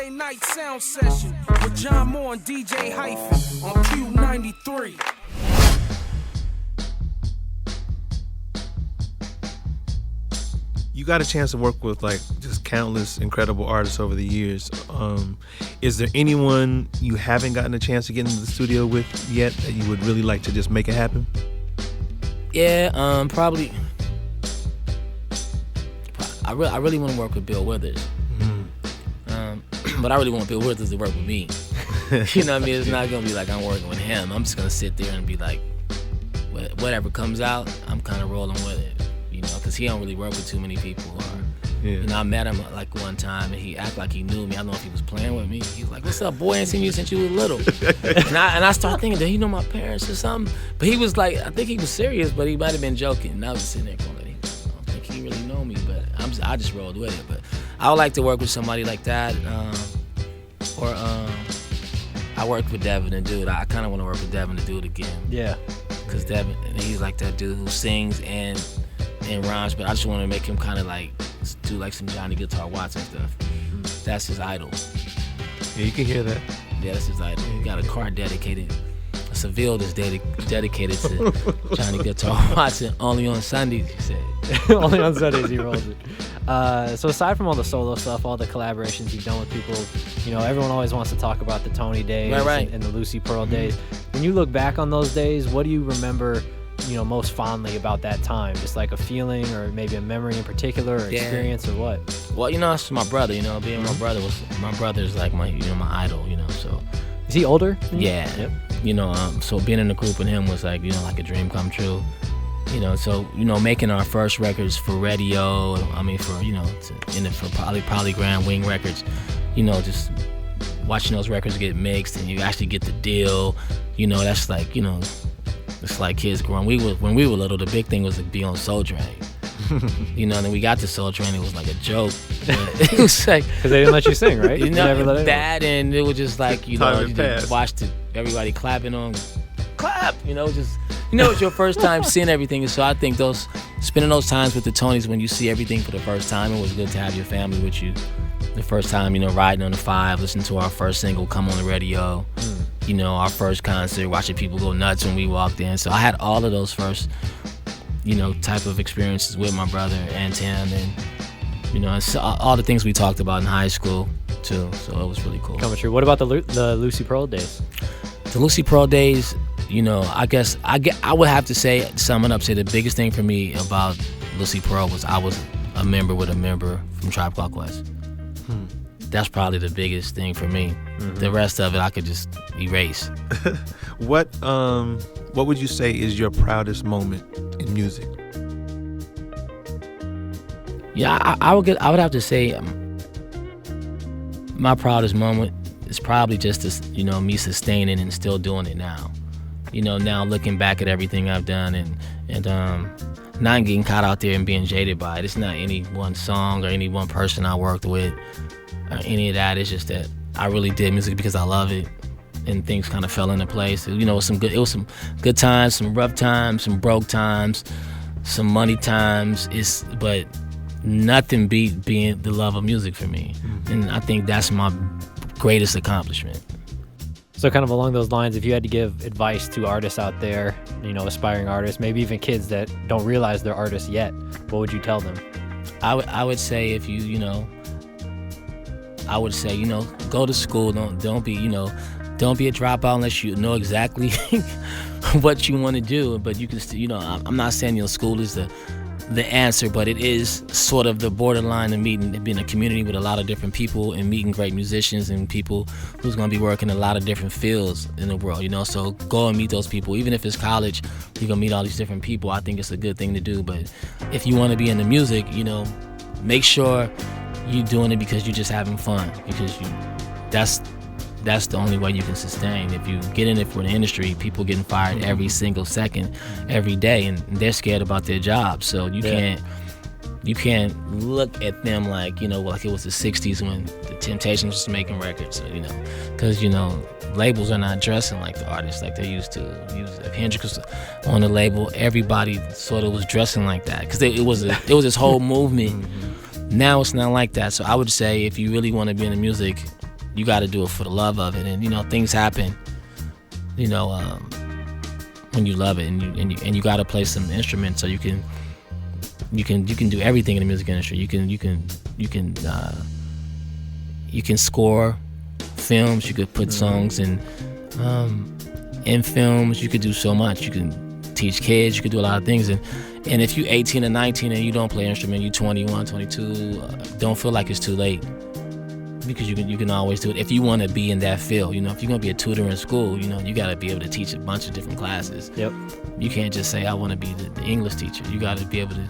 Sunday night sound session with John Moore and DJ Hyphen on KUBE 93. You got a chance to work with like just countless incredible artists over the years. Is there anyone you haven't gotten a chance to get into the studio with yet that you would really like to just make it happen? Yeah, probably. I really want to work with Bill Withers. But I really want Bill Withers to work with me. You know what I mean? It's not gonna be like I'm working with him. I'm just gonna sit there and be like, whatever comes out, I'm kind of rolling with it. You know, because he don't really work with too many people. You know, I met him like one time and he acted like he knew me. I don't know if he was playing with me. He was like, "What's up, boy? I ain't seen you since you were little." and I started thinking, did he know my parents or something? But he was like, I think he was serious, but he might have been joking. And I was sitting there going, I don't think he really know me, but I just rolled with it. But I would like to work with somebody like that. I worked with Devin and Dude. I kind of want to work with Devin and Dude again. Yeah. Because Devin, he's like that dude who sings and rhymes, but I just want to make him kind of like do like some Johnny Guitar Watson stuff. That's his idol. Yeah, you can hear that. Yeah, that's his idol. He got a car dedicated, a Seville that's dedicated to Johnny Guitar Watson. Only on Sundays, he said. Only on Sundays he rolls it. So aside from all the solo stuff, all the collaborations you've done with people, you know, everyone always wants to talk about the Toni days and the Lucy Pearl days. When you look back on those days, what do you remember, you know, most fondly about that time? Just like a feeling or maybe a memory in particular or experience or what? Well, you know, it's my brother, you know, being my brother's like my idol, you know, so. Is he older? Yeah. Yep. You know, so being in the group with him was like, you know, like a dream come true. You know, so, you know, making our first records for radio, for, you know, for Polygram, Wing Records, you know, just watching those records get mixed and you actually get the deal, you know, that's like, you know, it's like kids growing. When we were little, the big thing was to be on Soul Train. You know, and then we got to Soul Train, it was like a joke. It was like, because they didn't let you sing, right? You know, that, and it was just like, you know, you just watched everybody clapping on, clap, you know, just, you know, it's your first time seeing everything. And so I think spending those times with the Tonys when you see everything for the first time, it was good to have your family with you. The first time, you know, riding on the 5, listening to our first single come on the radio, you know, our first concert, watching people go nuts when we walked in. So I had all of those first, you know, type of experiences with my brother and Tim, and, you know, all the things we talked about in high school too. So it was really cool. Coming true. What about the Lucy Pearl days? The Lucy Pearl days, you know, I guess I would have to say, summing up, say the biggest thing for me about Lucy Pearl was I was a member with a member from Tribe Called Quest. That's probably the biggest thing for me. The rest of it I could just erase. What would you say is your proudest moment in music? Yeah, I would have to say my proudest moment is probably just this, you know, me sustaining and still doing it now. You know, now looking back at everything I've done and not getting caught out there and being jaded by it. It's not any one song or any one person I worked with or any of that. It's just that I really did music because I love it, and things kind of fell into place. You know, it was some good times, some rough times, some broke times, some money times. But nothing beat being the love of music for me, and I think that's my greatest accomplishment. So kind of along those lines, if you had to give advice to artists out there, you know, aspiring artists, maybe even kids that don't realize they're artists yet, what would you tell them? I would say if you know, go to school. Don't be a dropout unless you know exactly what you want to do. But you can still, you know, I'm not saying, you know, school is the answer, but it is sort of the borderline of being in a community with a lot of different people and meeting great musicians and people who's going to be working in a lot of different fields in the world, you know. So go and meet those people. Even if it's college, you're going to meet all these different people. I think it's a good thing to do. But if you want to be in the music, you know, make sure you're doing it because you're just having fun, because that's the only way you can sustain. If you get in it for the industry, people getting fired every single second, every day, and they're scared about their jobs. So you can't look at them like, you know, like it was the 60s when the Temptations was making records, you know, because, you know, labels are not dressing like the artists like they used to. If Hendrix was on the label, everybody sort of was dressing like that because it was this whole movement. Now it's not like that. So I would say if you really want to be in the music, you got to do it for the love of it. And, you know, things happen, you know, when you love it, and you got to play some instruments so you can do everything in the music industry. You can score films, you could put songs in films, you could do so much. You can teach kids, you could do a lot of things. And if you're 18 or 19 and you don't play an instrument, you're 21, 22, don't feel like it's too late, because you can always do it if you want to be in that field. You know, if you're going to be a tutor in school, you know, you got to be able to teach a bunch of different classes. Yep. You can't just say, I want to be the English teacher. You got to be able to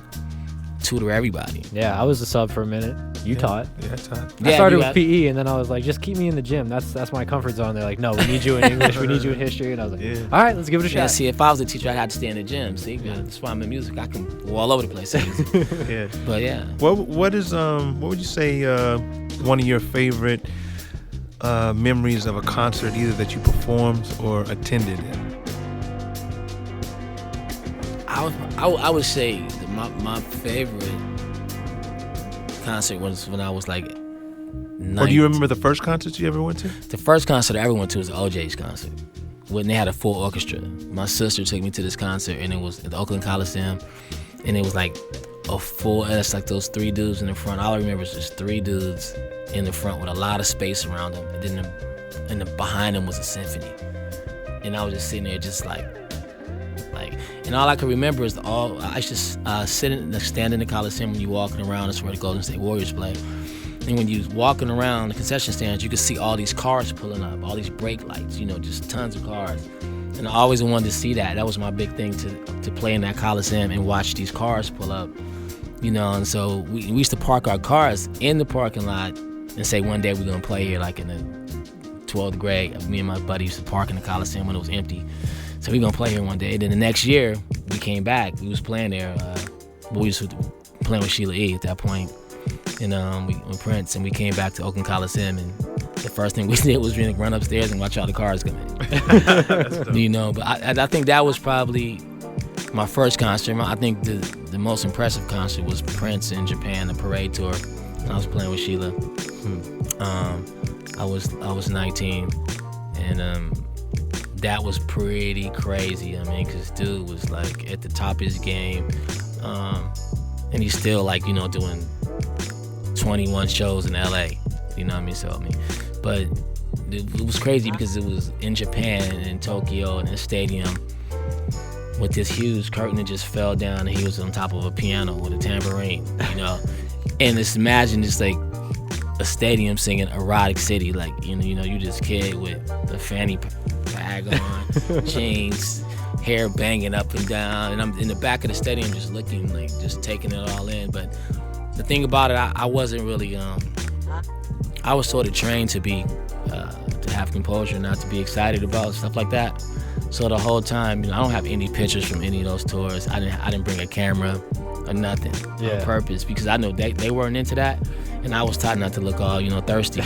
tutor everybody. Yeah, I was a sub for a minute. You taught. Yeah, I taught. I started with PE, and then I was like, just keep me in the gym. That's my comfort zone. They're like, no, we need you in English. We need you in history. And I was like, all right, let's give it a shot. Yeah, see, if I was a teacher, I'd have to stay in the gym. See, that's why I'm in music. I can go all over the place. Yeah. But yeah. What would you say one of your favorite memories of a concert, either that you performed or attended? I would say that my favorite concert was when I was like 19. Or do you remember the first concert you ever went to? The first concert I ever went to was OJ's concert, when they had a full orchestra. My sister took me to this concert, and it was at the Oakland Coliseum, and it was like a full, and it's like those three dudes in the front. All I remember is just three dudes in the front with a lot of space around them, and then behind them was a symphony. And I was just sitting there just like, and all I can remember is I just stand in the Coliseum when you're walking around. That's where the Golden State Warriors play. And when you're walking around the concession stands, you can see all these cars pulling up, all these brake lights, you know, just tons of cars. And I always wanted to see that. That was my big thing, to play in that Coliseum and watch these cars pull up, you know. And so we used to park our cars in the parking lot and say, one day we're going to play here, like in the 12th grade. Me and my buddy used to park in the Coliseum when it was empty. So we gonna play here one day. And then the next year, we came back. We was playing there. We was playing with Sheila E. at that point. And with Prince, and we came back to Oakland Coliseum, and the first thing we did was run upstairs and watch all the cars come in. You know, but I think that was probably my first concert. I think the most impressive concert was Prince in Japan, the Parade Tour. And I was playing with Sheila. I was 19, and that was pretty crazy. I mean, because dude was like at the top of his game, and he's still like, you know, doing 21 shows in LA, you know what I mean? So I mean, but it was crazy because it was in Japan and in Tokyo, in a stadium with this huge curtain that just fell down, and he was on top of a piano with a tambourine, you know. And just imagine just like a stadium singing Erotic City, like, you know, you this kid with the fanny bag on, jeans, hair banging up and down, and I'm in the back of the stadium just looking, like, just taking it all in. But the thing about it, I wasn't really, I was sort of trained to be, to have composure, not to be excited about stuff like that. So the whole time, you know, I don't have any pictures from any of those tours. I didn't bring a camera or nothing on purpose, because I know they weren't into that. And I was taught not to look all, you know, thirsty,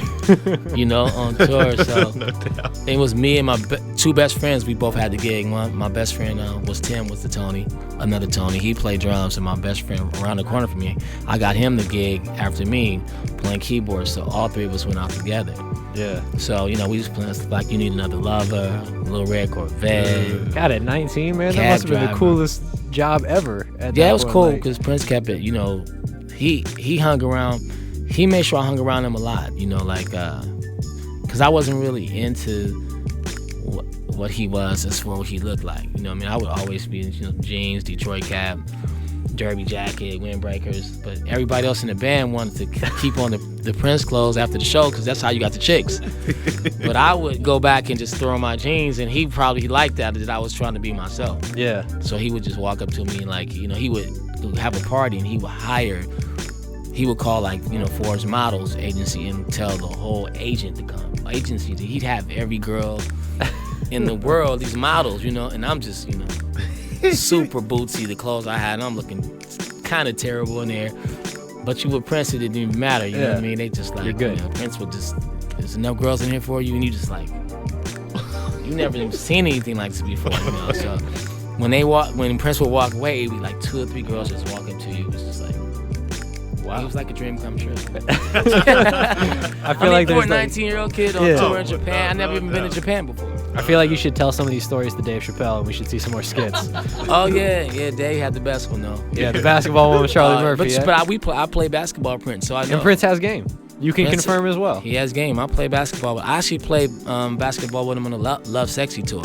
you know, on tour. So no doubt. It was me and my two best friends. We both had the gig. My best friend was Tim, was the Toni, another Toni. He played drums, and my best friend around the corner from me, I got him the gig after me playing keyboards. So all three of us went out together. Yeah. So, you know, we was playing stuff like You Need Another Lover, Little Red Corvette. God, at 19, man, that must have been the coolest job ever. Yeah, it was cool because Prince kept it, you know, he hung around. He made sure I hung around him a lot, you know, like, because I wasn't really into what he was as far as what he looked like. You know what I mean? I would always be, you know, jeans, Detroit cap, derby jacket, windbreakers. But everybody else in the band wanted to keep on the Prince clothes after the show, because that's how you got the chicks. But I would go back and just throw on my jeans, and he probably liked that I was trying to be myself. Yeah. So he would just walk up to me and, like, you know, he would have a party, and he would call, like, you know, for his models agency and tell the whole agent to come. Agency, he'd have every girl in the world, these models, you know, and I'm just, you know, super bootsy, the clothes I had, and I'm looking kind of terrible in there. But you with Prince, it didn't even matter, you know what I mean? They just like, you're good. You know, Prince would just, there's enough girls in here for you, and you just like, you never even seen anything like this before, you know? So when Prince would walk away, it'd be like 2 or 3 girls just walk up to you. It's just like, Wow. It was like a dream come true. I feel like for a there's 19-year-old kid on tour in Japan, I've never even been to Japan before. I feel like you should tell some of these stories to Dave Chappelle, and we should see some more skits. Oh yeah, Dave had the best one though. Yeah, the basketball one with Charlie Murphy. But I play basketball, Prince, so I know. And Prince has game. You can confirm as well. He has game. I play basketball. I actually played basketball with him on the Love Sexy tour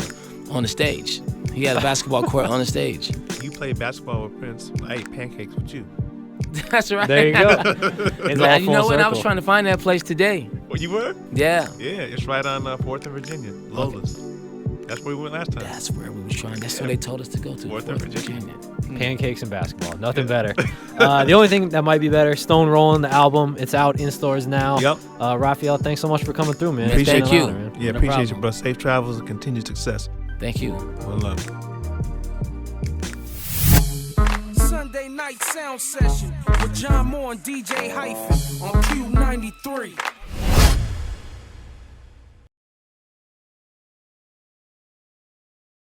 on the stage. He had a basketball court on the stage. You played basketball with Prince. I ate pancakes with you. That's right. There you go. Now, you know what? I was trying to find that place today. Well, you were? Yeah. Yeah, it's right on 4th and Virginia. Lola's. That's where we went last time. That's where we was trying. That's where they told us to go to. 4th and Virginia. Pancakes and basketball. Nothing better. The only thing that might be better, Stone Rollin', the album. It's out in stores now. Yep. Raphael, thanks so much for coming through, man. Thank you. Honor, man. Yeah, No appreciate problem. you, bro. Safe travels and continued success. Thank you. One love. Sunday night sound session with John Moore and DJ Hyphen on KUBE 93.